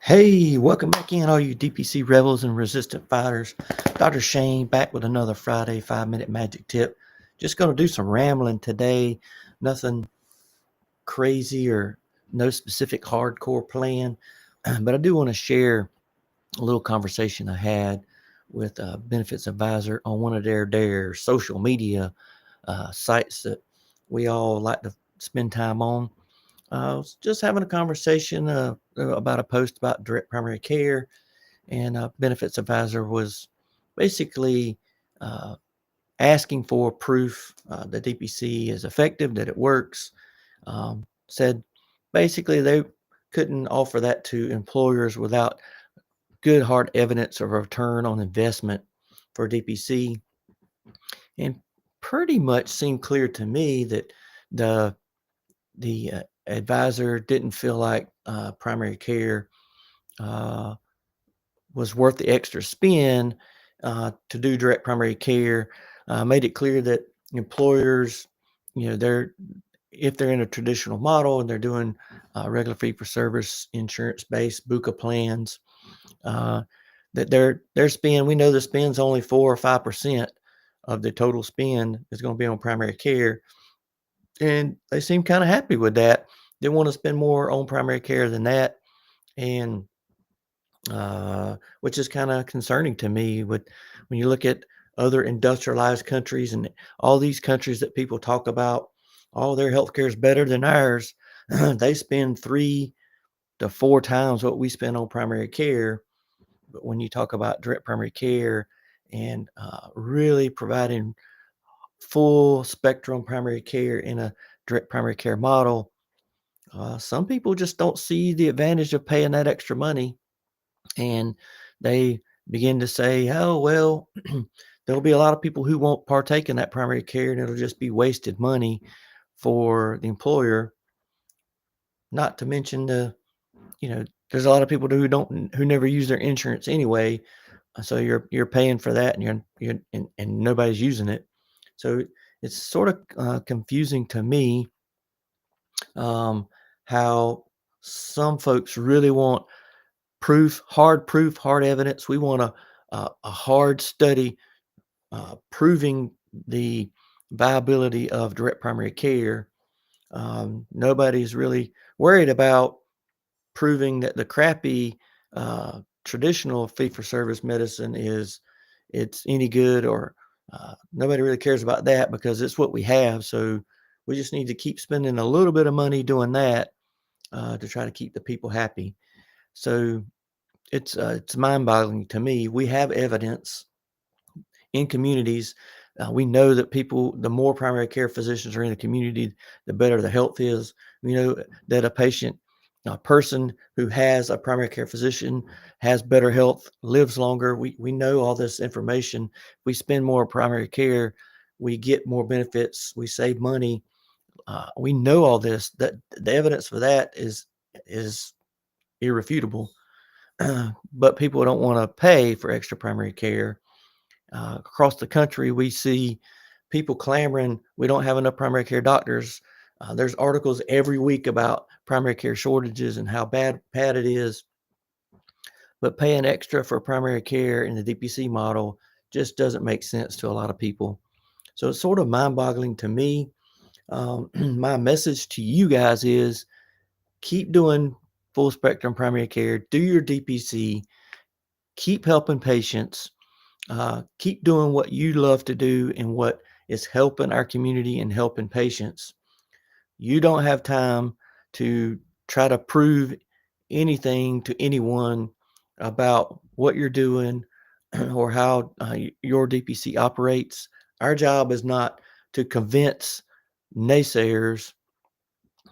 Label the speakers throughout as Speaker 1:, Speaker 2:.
Speaker 1: Hey, welcome back in, all you DPC rebels and resistant fighters. Dr. Shane back with another Friday 5-minute magic tip. Just going to do some rambling today. Nothing crazy or no specific hardcore plan, but I do want to share a little conversation I had with a benefits advisor on one of their social media sites that we all like to spend time on. I was just having a conversation about a post about direct primary care, and a benefits advisor was basically uh, asking for proof that DPC is effective, that it works. Said basically they couldn't offer that to employers without good hard evidence of a return on investment for DPC, and pretty much seemed clear to me that the the advisor didn't feel like primary care uh, was worth the extra spend to do direct primary care. Made it clear that employers, they're if they're in a traditional model and they're doing regular fee for service insurance based BUCA plans, uh, that their spend, we know the spend's only 4 or 5% of the total spend is going to be on primary care, and they seem kind of happy with that. They want to spend more on primary care than that, and which is kind of concerning to me. With when you look at other industrialized countries and all these countries that people talk about, all their healthcare is better than ours. They spend 3 to 4 times what we spend on primary care. But when you talk about direct primary care and really providing full spectrum primary care in a direct primary care model, some people just don't see the advantage of paying that extra money, and they begin to say, "Oh, well, there'll be a lot of people who won't partake in that primary care, and it'll just be wasted money for the employer." Not to mention there's a lot of people who never use their insurance anyway, so you're paying for that, and and nobody's using it. So it's sort of confusing to me, um, how some folks really want proof, hard evidence. We want a hard study proving the viability of direct primary care. Nobody's really worried about proving that the crappy traditional fee-for-service medicine it's any good, or nobody really cares about that because it's what we have. So we just need to keep spending a little bit of money doing that to try to keep the people happy. So it's mind-boggling to me. We have evidence in communities. We know that the more primary care physicians are in the community, the better the health is. We know that a person who has a primary care physician has better health, lives longer. We know all this information. We spend more on primary care, we get more benefits, we save money. We know all this. That the evidence for that is irrefutable. But people don't want to pay for extra primary care. Across the country, we see people clamoring, we don't have enough primary care doctors. There's articles every week about primary care shortages and how bad it is. But paying extra for primary care in the DPC model just doesn't make sense to a lot of people. So it's sort of mind boggling to me. My message to you guys is keep doing full spectrum primary care, do your DPC, keep helping patients. Keep doing what you love to do and what is helping our community and helping patients. You don't have time to try to prove anything to anyone about what you're doing or how your DPC operates. Our job is not to convince naysayers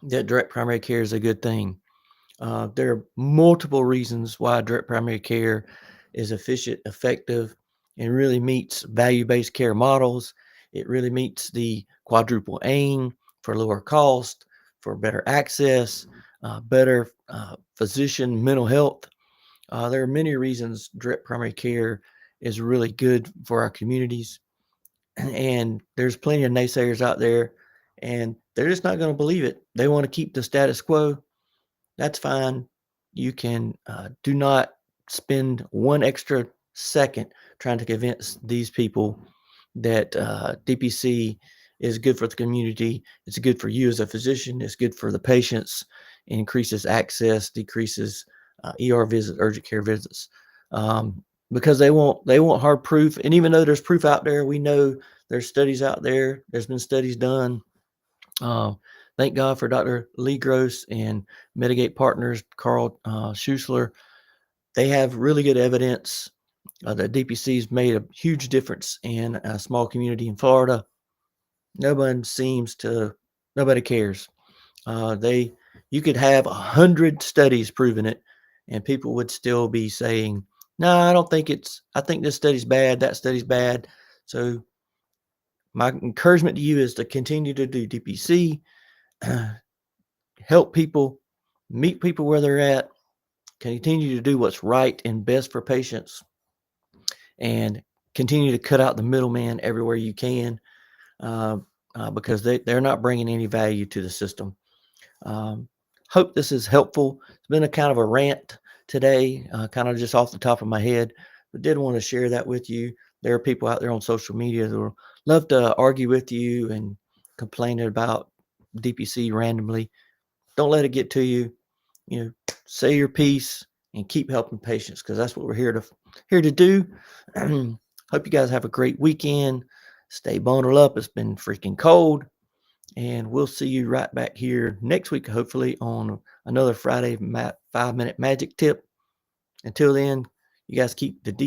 Speaker 1: that direct primary care is a good thing. There are multiple reasons why direct primary care is efficient, effective, and really meets value-based care models. It really meets the quadruple aim for lower cost, for better access, better physician mental health. There are many reasons direct primary care is really good for our communities. And there's plenty of naysayers out there, and they're just not going to believe it. They want to keep the status quo. That's fine. you can do not spend one extra second trying to convince these people that DPC is good for the community. It's good for you as a physician. It's good for the patients. It increases access, decreases ER visits, urgent care visits, because they want hard proof. And even though there's proof out there, we know there's studies out there. There's been studies done. Thank God for Dr. Lee Gross and Mitigate Partners, Carl Schuessler. They have really good evidence that DPC's made a huge difference in a small community in Florida. Nobody cares. You could have 100 studies proving it, and people would still be saying, "No, I think this study's bad, that study's bad." So my encouragement to you is to continue to do DPC, help people, meet people where they're at, continue to do what's right and best for patients, and continue to cut out the middleman everywhere you can, because they're not bringing any value to the system. Hope this is helpful. It's been a kind of a rant today, kind of just off the top of my head, but did want to share that with you. There are people out there on social media that will love to argue with you and complain about DPC randomly. Don't let it get to you. Say your piece and keep helping patients, because that's what we're here to do. Hope you guys have a great weekend. Stay bundled up. It's been freaking cold. And we'll see you right back here next week, hopefully, on another Friday 5-minute magic tip. Until then, you guys keep the deep